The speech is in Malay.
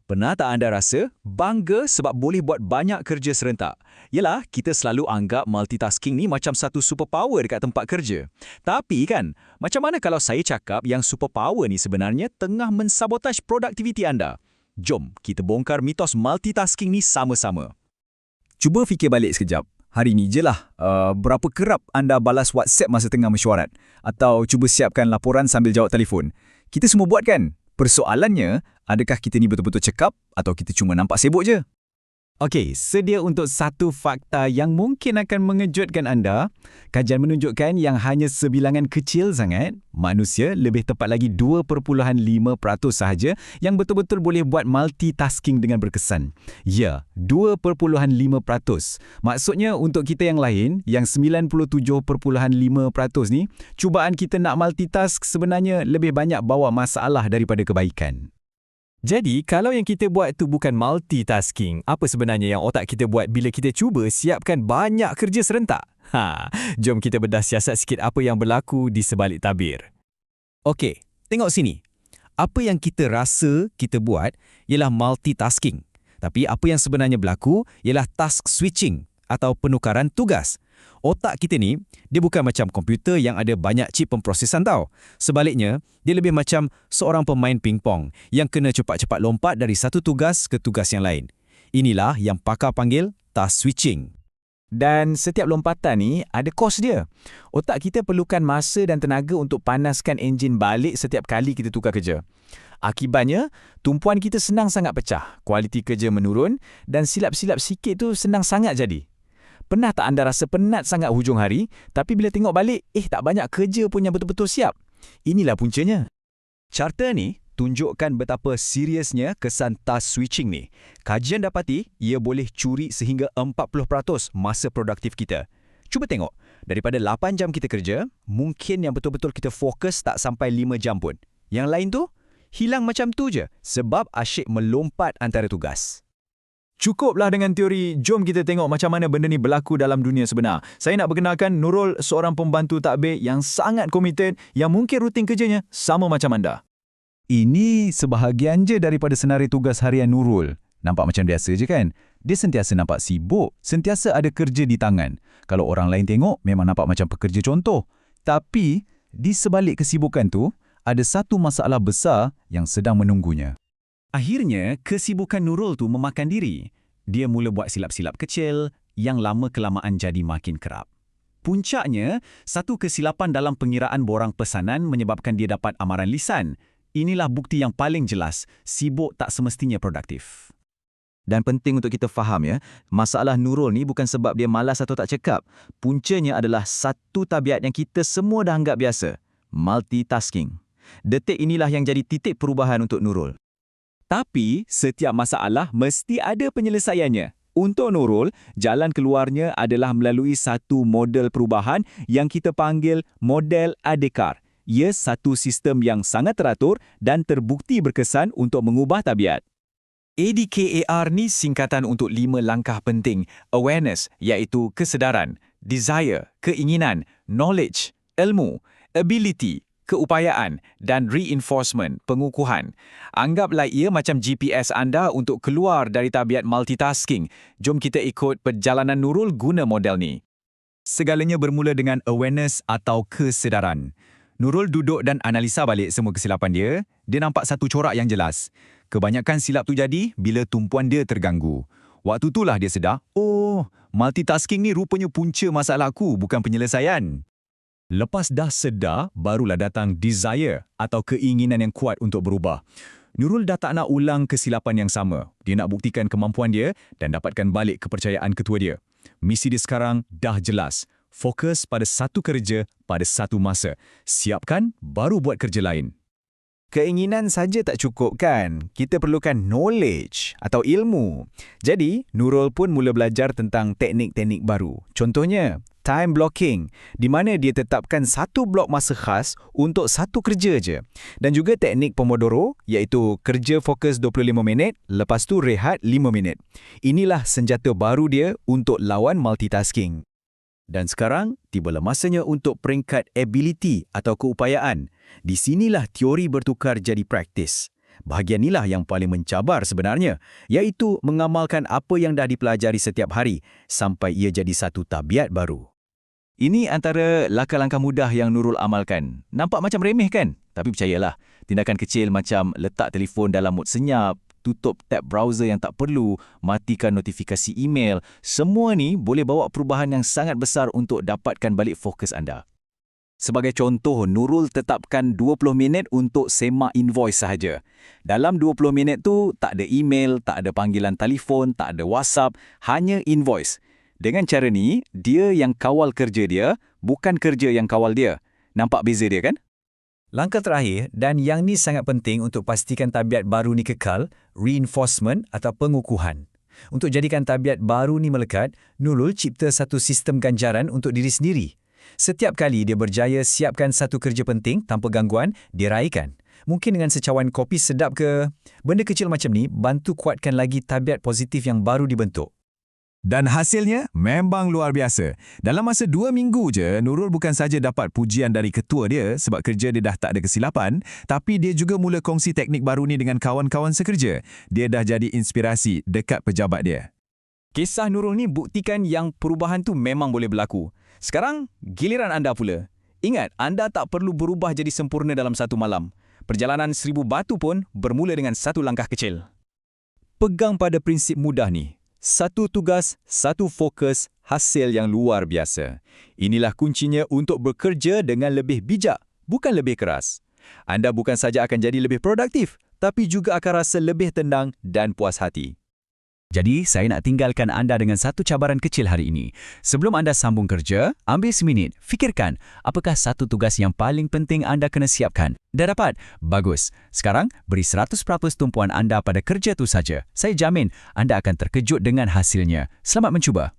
Pernah tak anda rasa bangga sebab boleh buat banyak kerja serentak? Yelah, kita selalu anggap multitasking ni macam satu superpower dekat tempat kerja. Tapi kan, macam mana kalau saya cakap yang superpower ni sebenarnya tengah mensabotaj produktiviti anda? Jom, kita bongkar mitos multitasking ni sama-sama. Cuba fikir balik sekejap. Hari ni je lah, berapa kerap anda balas WhatsApp masa tengah mesyuarat? Atau cuba siapkan laporan sambil jawab telefon? Kita semua buat kan? Persoalannya, adakah kita ni betul-betul cekap atau kita cuma nampak sibuk je? Okey, sedia untuk satu fakta yang mungkin akan mengejutkan anda. Kajian menunjukkan yang hanya sebilangan kecil sangat, manusia lebih tepat lagi 2.5% sahaja yang betul-betul boleh buat multitasking dengan berkesan. Ya, 2.5%. Maksudnya untuk kita yang lain, yang 97.5% ni, cubaan kita nak multitask sebenarnya lebih banyak bawa masalah daripada kebaikan. Jadi, kalau yang kita buat tu bukan multitasking, apa sebenarnya yang otak kita buat bila kita cuba siapkan banyak kerja serentak? Jom kita bedah siasat sikit apa yang berlaku di sebalik tabir. Okey, tengok sini. Apa yang kita rasa kita buat ialah multitasking. Tapi apa yang sebenarnya berlaku ialah task switching atau penukaran tugas. Otak kita ni, dia bukan macam komputer yang ada banyak chip pemprosesan tau. Sebaliknya, dia lebih macam seorang pemain pingpong yang kena cepat-cepat lompat dari satu tugas ke tugas yang lain. Inilah yang pakar panggil task switching. Dan setiap lompatan ni ada kos dia. Otak kita perlukan masa dan tenaga untuk panaskan enjin balik setiap kali kita tukar kerja. Akibatnya, tumpuan kita senang sangat pecah, kualiti kerja menurun dan silap-silap sikit tu senang sangat jadi. Pernah tak anda rasa penat sangat hujung hari, tapi bila tengok balik, tak banyak kerja pun yang betul-betul siap? Inilah puncanya. Carta ni tunjukkan betapa seriusnya kesan task switching ni. Kajian dapati ia boleh curi sehingga 40% masa produktif kita. Cuba tengok, daripada 8 jam kita kerja, mungkin yang betul-betul kita fokus tak sampai 5 jam pun. Yang lain tu, hilang macam tu je sebab asyik melompat antara tugas. Cukuplah dengan teori, jom kita tengok macam mana benda ni berlaku dalam dunia sebenar. Saya nak perkenalkan Nurul, seorang pembantu takbir yang sangat komited, yang mungkin rutin kerjanya sama macam anda. Ini sebahagian je daripada senarai tugas harian Nurul. Nampak macam biasa je kan? Dia sentiasa nampak sibuk, sentiasa ada kerja di tangan. Kalau orang lain tengok, memang nampak macam pekerja contoh. Tapi, di sebalik kesibukan tu, ada satu masalah besar yang sedang menunggunya. Akhirnya, kesibukan Nurul tu memakan diri. Dia mula buat silap-silap kecil yang lama-kelamaan jadi makin kerap. Puncaknya, satu kesilapan dalam pengiraan borang pesanan menyebabkan dia dapat amaran lisan. Inilah bukti yang paling jelas, sibuk tak semestinya produktif. Dan penting untuk kita faham ya, masalah Nurul ni bukan sebab dia malas atau tak cekap. Puncanya adalah satu tabiat yang kita semua dah anggap biasa, multitasking. Detik inilah yang jadi titik perubahan untuk Nurul. Tapi, setiap masalah mesti ada penyelesaiannya. Untuk Nurul, jalan keluarnya adalah melalui satu model perubahan yang kita panggil model ADKAR. Ia satu sistem yang sangat teratur dan terbukti berkesan untuk mengubah tabiat. ADKAR ni singkatan untuk 5 langkah penting. Awareness, iaitu kesedaran. Desire, keinginan. Knowledge, ilmu. Ability, keupayaan, dan reinforcement, pengukuhan. Anggaplah ia macam GPS anda untuk keluar dari tabiat multitasking. Jom kita ikut perjalanan Nurul guna model ni. Segalanya bermula dengan awareness atau kesedaran. Nurul duduk dan analisa balik semua kesilapan dia. Dia nampak satu corak yang jelas. Kebanyakan silap tu jadi bila tumpuan dia terganggu. Waktu itulah dia sedar, multitasking ni rupanya punca masalahku, bukan penyelesaian. Lepas dah sedar, barulah datang desire atau keinginan yang kuat untuk berubah. Nurul dah tak nak ulang kesilapan yang sama. Dia nak buktikan kemampuan dia dan dapatkan balik kepercayaan ketua dia. Misi dia sekarang dah jelas. Fokus pada satu kerja pada satu masa. Siapkan, baru buat kerja lain. Keinginan saja tak cukup kan? Kita perlukan knowledge atau ilmu. Jadi, Nurul pun mula belajar tentang teknik-teknik baru. Contohnya, time blocking, di mana dia tetapkan satu blok masa khas untuk satu kerja je. Dan juga teknik Pomodoro, iaitu kerja fokus 25 minit, lepas tu rehat 5 minit. Inilah senjata baru dia untuk lawan multitasking. Dan sekarang, tibalah masanya untuk peringkat ability atau keupayaan. Di sinilah teori bertukar jadi praktis. Bahagian inilah yang paling mencabar sebenarnya, iaitu mengamalkan apa yang dah dipelajari setiap hari sampai ia jadi satu tabiat baru. Ini antara langkah-langkah mudah yang Nurul amalkan. Nampak macam remeh kan? Tapi percayalah, tindakan kecil macam letak telefon dalam mod senyap, tutup tab browser yang tak perlu, matikan notifikasi email, semua ni boleh bawa perubahan yang sangat besar untuk dapatkan balik fokus anda. Sebagai contoh, Nurul tetapkan 20 minit untuk semak invoice sahaja. Dalam 20 minit tu, tak ada email, tak ada panggilan telefon, tak ada WhatsApp, hanya invoice. Dengan cara ni, dia yang kawal kerja dia, bukan kerja yang kawal dia. Nampak beza dia kan? Langkah terakhir dan yang ni sangat penting untuk pastikan tabiat baru ni kekal, reinforcement atau pengukuhan. Untuk jadikan tabiat baru ni melekat, Nurul cipta satu sistem ganjaran untuk diri sendiri. Setiap kali dia berjaya siapkan satu kerja penting tanpa gangguan, dia raikan. Mungkin dengan secawan kopi sedap ke, benda kecil macam ni bantu kuatkan lagi tabiat positif yang baru dibentuk. Dan hasilnya memang luar biasa. Dalam masa 2 minggu je, Nurul bukan saja dapat pujian dari ketua dia sebab kerja dia dah tak ada kesilapan, tapi dia juga mula kongsi teknik baru ni dengan kawan-kawan sekerja. Dia dah jadi inspirasi dekat pejabat dia. Kisah Nurul ni buktikan yang perubahan tu memang boleh berlaku. Sekarang, giliran anda pula. Ingat, anda tak perlu berubah jadi sempurna dalam satu malam. Perjalanan 1000 batu pun bermula dengan satu langkah kecil. Pegang pada prinsip mudah ni. Satu tugas, satu fokus, hasil yang luar biasa. Inilah kuncinya untuk bekerja dengan lebih bijak, bukan lebih keras. Anda bukan saja akan jadi lebih produktif, tapi juga akan rasa lebih tenang dan puas hati. Jadi, saya nak tinggalkan anda dengan satu cabaran kecil hari ini. Sebelum anda sambung kerja, ambil seminit, fikirkan apakah satu tugas yang paling penting anda kena siapkan. Dah dapat? Bagus. Sekarang, beri 100% tumpuan anda pada kerja tu saja. Saya jamin anda akan terkejut dengan hasilnya. Selamat mencuba.